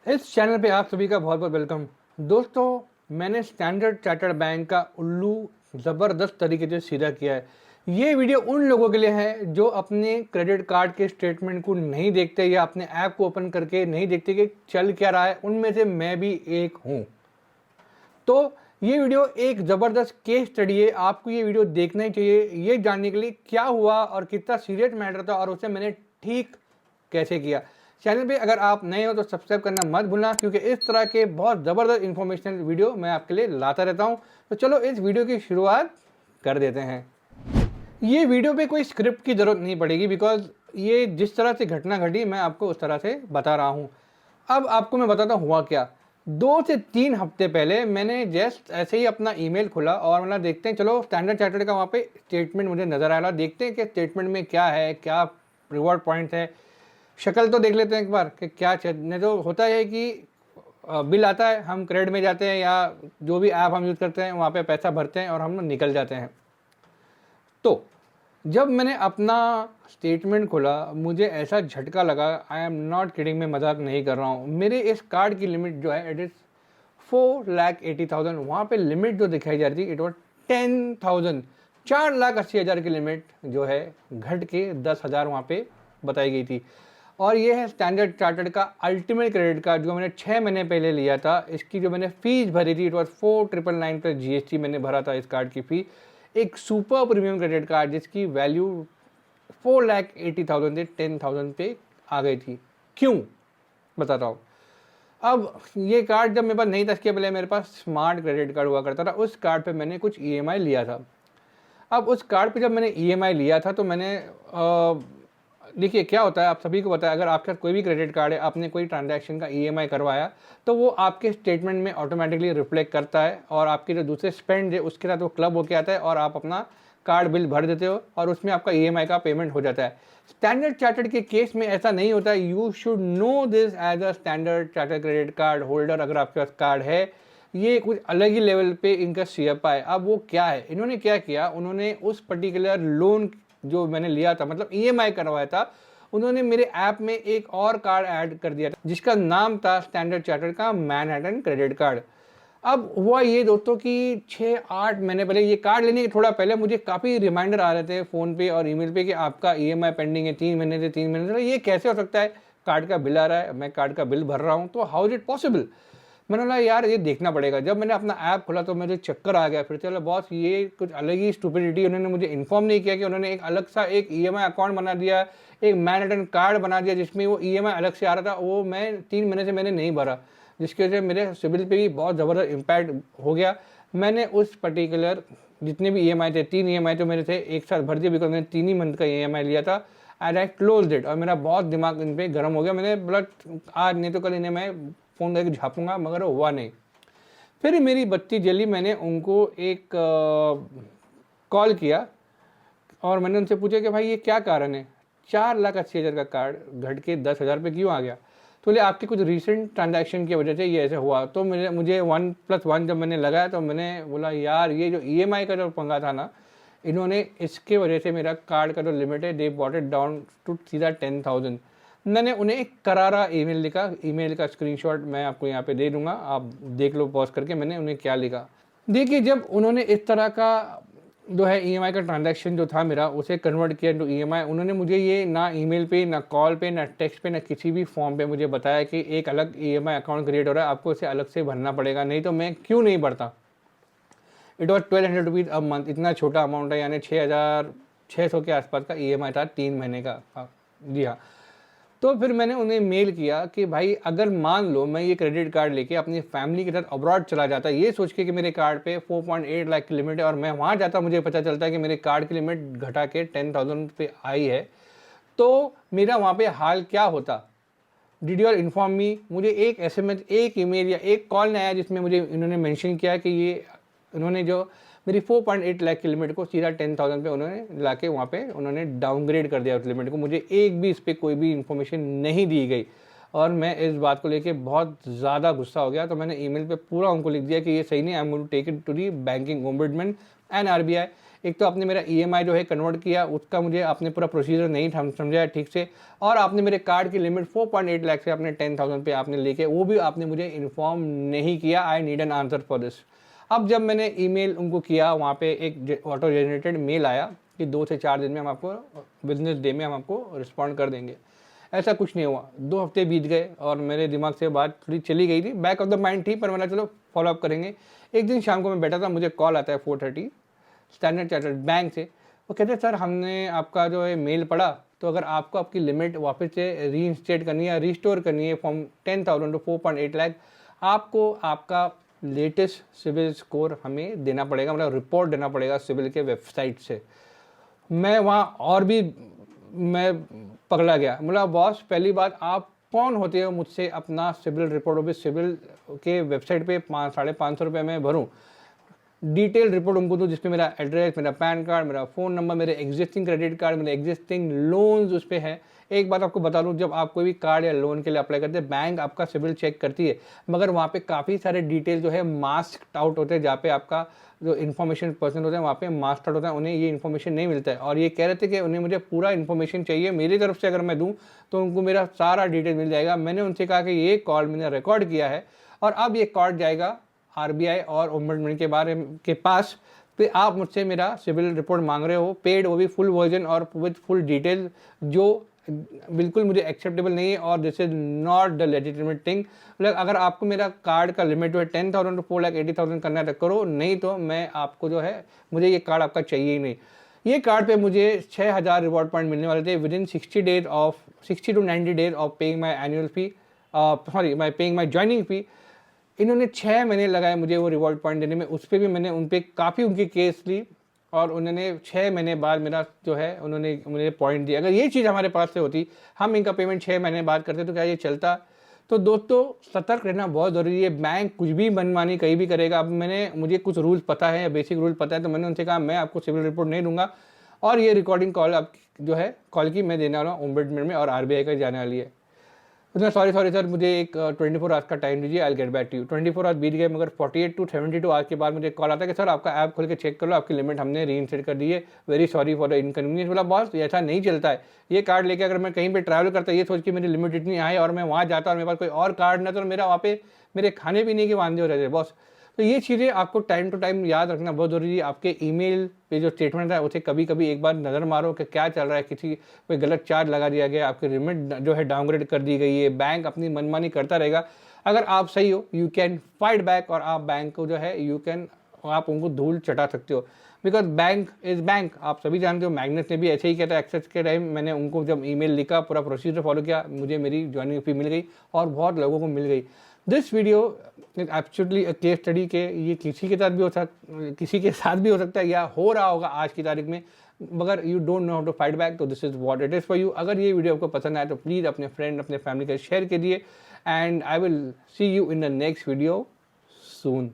इस चैनल पे आप सभी का बहुत बहुत वेलकम। दोस्तों, मैंने स्टैंडर्ड चार्टर्ड बैंक का उल्लू ज़बरदस्त तरीके से सीधा किया है। ये वीडियो उन लोगों के लिए है जो अपने क्रेडिट कार्ड के स्टेटमेंट को नहीं देखते या अपने ऐप को ओपन करके नहीं देखते कि चल क्या रहा है। उनमें से मैं भी एक हूँ। तो ये वीडियो एक ज़बरदस्त केस स्टडी है। आपको ये वीडियो देखना ही चाहिए, ये जानने के लिए क्या हुआ और कितना सीरियस मैटर था और उसे मैंने ठीक कैसे किया। चैनल पे अगर आप नए हो तो सब्सक्राइब करना मत भूलना, क्योंकि इस तरह के बहुत ज़बरदस्त इन्फॉर्मेशनल वीडियो मैं आपके लिए लाता रहता हूँ। तो चलो इस वीडियो की शुरुआत कर देते हैं। ये वीडियो पे कोई स्क्रिप्ट की ज़रूरत नहीं पड़ेगी, बिकॉज ये जिस तरह से घटना घटी मैं आपको उस तरह से बता रहा हूँ। अब आपको मैं बताता हुआ क्या। 2 से 3 हफ्ते पहले मैंने जस्ट ऐसे ही अपना ईमेल खोला और मतलब देखते हैं, चलो स्टैंडर्ड चार्टर्ड का वहाँ पे स्टेटमेंट मुझे नज़र आया, देखते हैं कि स्टेटमेंट में क्या है, क्या रिवॉर्ड पॉइंट है, शक्ल तो देख लेते हैं एक बार कि क्या नहीं तो होता है कि बिल आता है, हम क्रेडिट में जाते हैं या जो भी ऐप हम यूज़ करते हैं वहाँ पे पैसा भरते हैं और हम निकल जाते हैं। तो जब मैंने अपना स्टेटमेंट खोला मुझे ऐसा झटका लगा, आई एम नॉट किडिंग, मैं मजाक नहीं कर रहा हूँ। मेरे इस कार्ड की लिमिट जो है इट इज़ 4,80,000। वहाँ पे लिमिट जो दिखाई जा रही थी इट वॉज 10,000। 4,80,000 की लिमिट जो है घट के 10,000 वहाँ पे बताई गई थी। और ये है स्टैंडर्ड चार्टर्ड का अल्टीमेट क्रेडिट कार्ड जो मैंने 6 महीने पहले लिया था। इसकी जो मैंने फीस भरी थी इट वॉज 4,999 प्लस GST मैंने भरा था इस कार्ड की फ़ी। एक सुपर प्रीमियम क्रेडिट कार्ड जिसकी वैल्यू 4,80,000 से 10,000 पे आ गई थी। क्यों बताता हूँ। अब ये कार्ड जब मेरे पास नहीं था, इसके पहले मेरे पास स्मार्ट क्रेडिट कार्ड हुआ करता था। उस कार्ड पे मैंने कुछ EMI लिया था। अब उस कार्ड पे जब मैंने EMI लिया था तो मैंने देखिए क्या होता है, आप सभी को पता है, अगर आपके साथ कोई भी क्रेडिट कार्ड है, आपने कोई ट्रांजैक्शन का EMI करवाया तो वो आपके स्टेटमेंट में ऑटोमेटिकली रिफ्लेक्ट करता है और आपके जो दूसरे स्पेंड है उसके साथ वो क्लब होके आता है और आप अपना कार्ड बिल भर देते हो और उसमें आपका EMI का पेमेंट हो जाता है। स्टैंडर्ड चार्टर्ड के केस में ऐसा नहीं होता है। You should know this as a Standard Chartered credit card holder. अगर आपके पास कार्ड है, ये कुछ अलग ही लेवल पे इनका CFI है। अब वो क्या है, इन्होंने क्या किया, उन्होंने उस पर्टिकुलर लोन जो मैंने लिया था, मतलब EMI करवाया था, उन्होंने मेरे ऐप में एक और कार्ड ऐड कर दिया था जिसका नाम था स्टैंडर्ड चार्टर्ड का मैनहट्टन क्रेडिट कार्ड। अब हुआ ये दोस्तों कि 6-8 महीने पहले, ये कार्ड लेने के थोड़ा पहले, मुझे काफ़ी रिमाइंडर आ रहे थे फ़ोन पे और ईमेल पे कि आपका EMI पेंडिंग है 3 महीने से 3 महीने से। ये कैसे हो सकता है, कार्ड का बिल आ रहा है, मैं कार्ड का बिल भर रहा हूँ, तो हाउ इज इट पॉसिबल। मैंने बोला यार ये देखना पड़ेगा। जब मैंने अपना ऐप खोला तो मुझे चक्कर आ गया। फिर चलो बॉस, ये कुछ अलग ही स्टूपिडिटी, उन्होंने मुझे इन्फॉर्म नहीं किया कि उन्होंने एक अलग सा एक EMI अकाउंट बना दिया, एक मैनहट्टन कार्ड बना दिया जिसमें वो EMI अलग से आ रहा था। वो मैं 3 महीने से मैंने नहीं भरा, जिसकी वजह से मेरे सिबिल पे भी बहुत ज़बरदस्त इम्पैक्ट हो गया। मैंने उस पर्टिकुलर जितने भी EMI थे, 3 EMI तो मेरे थे, एक साथ भर दिए बिकॉज मैंने 3 ही मंथ का EMI लिया था एंड आई क्लोज इट। और मेरा बहुत दिमाग इन पर गर्म हो गया। मैंने बोला आज नहीं तो कल इन्हें मैं फ़ोन करके झापूंगा, मगर हुआ नहीं। फिर मेरी बत्ती जली। मैंने उनको एक कॉल किया और मैंने उनसे पूछा कि भाई ये क्या कारण है, 4,80,000 का कार्ड घट के 10,000 पे क्यों आ गया। तो बोले आपके कुछ रीसेंट ट्रांजैक्शन की वजह से ये ऐसे हुआ। तो मुझे 1+1 जब मैंने लगाया तो मैंने बोला यार ये जो EMI का जो पंगा था ना, इन्होंने इसके वजह से मेरा कार्ड का जो लिमिट है they bought it down to सीधा 10,000। मैंने उन्हें एक करारा ईमेल लिखा, ईमेल का स्क्रीनशॉट मैं आपको यहाँ पे दे दूंगा, आप देख लो पॉज करके मैंने उन्हें क्या लिखा। देखिए जब उन्होंने इस तरह का जो है EMI का ट्रांजैक्शन जो था मेरा उसे कन्वर्ट किया टू EMI, उन्होंने मुझे ये ना ईमेल पे, ना कॉल पे, ना टेक्स्ट पे, ना किसी भी फॉर्म पे मुझे बताया कि एक अलग EMI अकाउंट क्रिएट हो रहा है, आपको इसे अलग से भरना पड़ेगा। नहीं तो मैं क्यों नहीं भरता। It was 1,200 rupees a month, इतना छोटा अमाउंट है, यानी 6,600 के आसपास का EMI था 3 महीने का। हाँ जी हाँ। तो फिर मैंने उन्हें मेल किया कि भाई अगर मान लो मैं ये क्रेडिट कार्ड लेके अपनी फैमिली के साथ अब्रॉड चला जाता, ये सोच के कि मेरे कार्ड पे 4.8 लाख की लिमिट है, और मैं वहाँ जाता मुझे पता चलता है कि मेरे कार्ड की लिमिट घटा के 10,000 पे आई है, तो मेरा वहाँ पे हाल क्या होता। Did you inform me. मुझे एक SMS, एक ईमेल या एक कॉल नहीं आया जिसमें मुझे इन्होंने मेंशन किया कि ये इन्होंने जो मेरी 4.8 लाख की लिमिट को सीधा 10,000 पे उन्होंने लाके वहाँ पे उन्होंने डाउनग्रेड कर दिया उस लिमिट को। मुझे एक भी इस पर कोई भी इन्फॉर्मेशन नहीं दी गई और मैं इस बात को लेके बहुत ज़्यादा गुस्सा हो गया। तो मैंने ईमेल पे पूरा उनको लिख दिया कि ये सही नहीं, I am going to take it to the banking ombudsman and RBI। एक तो आपने मेरा EMI जो है कन्वर्ट किया, उसका मुझे आपने पूरा प्रोसीजर नहीं समझाया ठीक से, और आपने मेरे कार्ड की लिमिट 4.8 लाख से आपने 10,000 पे आपने लेके वो भी आपने मुझे इन्फॉर्म नहीं किया। I need an answer for this. अब जब मैंने ईमेल उनको किया, वहाँ पे एक ऑटो जनरेटेड मेल आया कि 2 से 4 दिन में हम आपको, बिजनेस डे में हम आपको रिस्पॉन्ड कर देंगे। ऐसा कुछ नहीं हुआ, 2 हफ्ते बीत गए और मेरे दिमाग से बात थोड़ी चली गई थी, बैक ऑफ द माइंड थी, पर मैंने चलो फॉलो अप करेंगे। एक दिन शाम को मैं बैठा था, मुझे कॉल आता है 4:30 स्टैंडर्ड चार्टर्ड बैंक से। वो कहते हैं सर हमने आपका जो है मेल पढ़ा, तो अगर आपको आपकी लिमिट वापस से रीइंस्टेट करनी है, रिस्टोर करनी है फ्रॉम 10,000 टू 4.8 लाख, आपको आपका लेटेस्ट सिविल स्कोर हमें देना पड़ेगा, मतलब रिपोर्ट देना पड़ेगा सिविल के वेबसाइट से। मैं वहाँ और भी मैं पगला गया, बोला बॉस पहली बात आप कौन होते हो मुझसे अपना सिविल रिपोर्ट भी सिविल के वेबसाइट पे 550 रुपये में भरूं, डिटेल रिपोर्ट उनको दूँ जिसपे मेरा एड्रेस, मेरा पैन कार्ड, मेरा फ़ोन नंबर, मेरे एग्जिस्टिंग क्रेडिट कार्ड, मेरे एग्जिस्टिंग लोन्स उस पर है। एक बात आपको बता दूं, जब आप कोई भी कार्ड या लोन के लिए अप्लाई करते हैं, बैंक आपका सिविल चेक करती है, मगर वहाँ पे काफ़ी सारे डिटेल जो है मास्क आउट होते हैं, जहाँ पे आपका जो इन्फॉर्मेशन पर्सन होते हैं वहाँ पे मास्क आउट होता है, उन्हें ये इन्फॉर्मेशन नहीं मिलता है। और ये कह रहे थे कि उन्हें मुझे पूरा इन्फॉर्मेशन चाहिए मेरी तरफ से, अगर मैं दूँ तो उनको मेरा सारा डिटेल मिल जाएगा। मैंने उनसे कहा कि ये कॉल मैंने रिकॉर्ड किया है और अब ये कॉल जाएगा RBI और ओम्बुड्समैन के बारे के पास, पे आप मुझसे मेरा सिविल रिपोर्ट मांग रहे हो, पेड, वो भी फुल वर्जन और विद फुल डिटेल, जो बिल्कुल मुझे एक्सेप्टेबल नहीं है और this is not the legitimate thing. मतलब अगर आपको मेरा कार्ड का लिमिट जो है 10,000 टू 4,80,000 करना है तो करो, नहीं तो मैं आपको जो है, मुझे ये कार्ड आपका चाहिए ही नहीं। ये कार्ड पे मुझे 6,000 रिवॉर्ड पॉइंट मिलने वाले थे with in 60 to 90 days of paying my annual fee, paying my joining फी। इन्होंने 6 महीने लगाए मुझे वो रिवॉर्ड पॉइंट देने में, उस पर भी मैंने उन पर काफ़ी उनकी केस ली और उन्होंने 6 महीने बाद मेरा जो है उन्होंने मुझे पॉइंट दिया। अगर ये चीज़ हमारे पास से होती, हम इनका पेमेंट 6 महीने बाद करते तो क्या ये चलता? तो दोस्तों सतर्क रहना बहुत ज़रूरी है। बैंक कुछ भी मनमानी कहीं भी करेगा। अब मुझे कुछ रूल्स पता है, बेसिक रूल पता है, तो मैंने उनसे कहा मैं आपको सिविल रिपोर्ट नहीं दूंगा और ये रिकॉर्डिंग कॉल आप जो है कॉल की मैं देने वाला हूँ ओम्बुड्समैन में और RBI का जाने वाली है। उसने सॉरी सर मुझे एक 24 आवर्स का टाइम दीजिए, I will get back to you. 24 hours बीत गए, मगर 48 to 72 आवर्स के बाद मुझे कॉल आता है कि सर आपका ऐप खोल के चेक कर लो, आपकी लिमिट हमने रीइंस्टेट कर दी है, very sorry for the inconvenience. बोला बॉस ऐसा नहीं चलता है, ये कार्ड लेके अगर मैं कहीं पे ट्रैवल करता ये सोच के मेरी लिमिट इतनी आए और मैं वहाँ जाता और मेरे पास कोई और कार्ड ना, तो मेरा वहाँ पे मेरे खाने पीने के वांदे हो रहे थे बॉस। तो ये चीज़ें आपको टाइम टू टाइम याद रखना बहुत ज़रूरी है। आपके ईमेल पे जो स्टेटमेंट है उसे कभी कभी एक बार नज़र मारो कि क्या चल रहा है, किसी कोई गलत चार्ज लगा दिया गया, आपकी लिमिट जो है डाउनग्रेड कर दी गई है, बैंक अपनी मनमानी करता रहेगा। अगर आप सही हो यू कैन फाइट बैक और आप बैंक को जो है आप उनको धूल चटा सकते हो, बिकॉज बैंक इज बैंक। आप सभी जानते हो, मैग्नेट ने भी ऐसे ही किया था एक्सेस के टाइम। मैंने उनको जब ईमेल लिखा, पूरा प्रोसीजर फॉलो किया, मुझे मेरी ज्वाइनिंग फी मिल गई और बहुत लोगों को मिल गई। This video is absolutely a case study के ये किसी के साथ भी किसी के साथ भी हो सकता है या हो रहा होगा आज की तारीख में, मगर you don't know how to fight back, तो this is what it is for you. अगर ये वीडियो आपको पसंद आए तो प्लीज़ अपने फ्रेंड, अपने फैमिली के शेयर कीजिए and I will see you in the next video soon.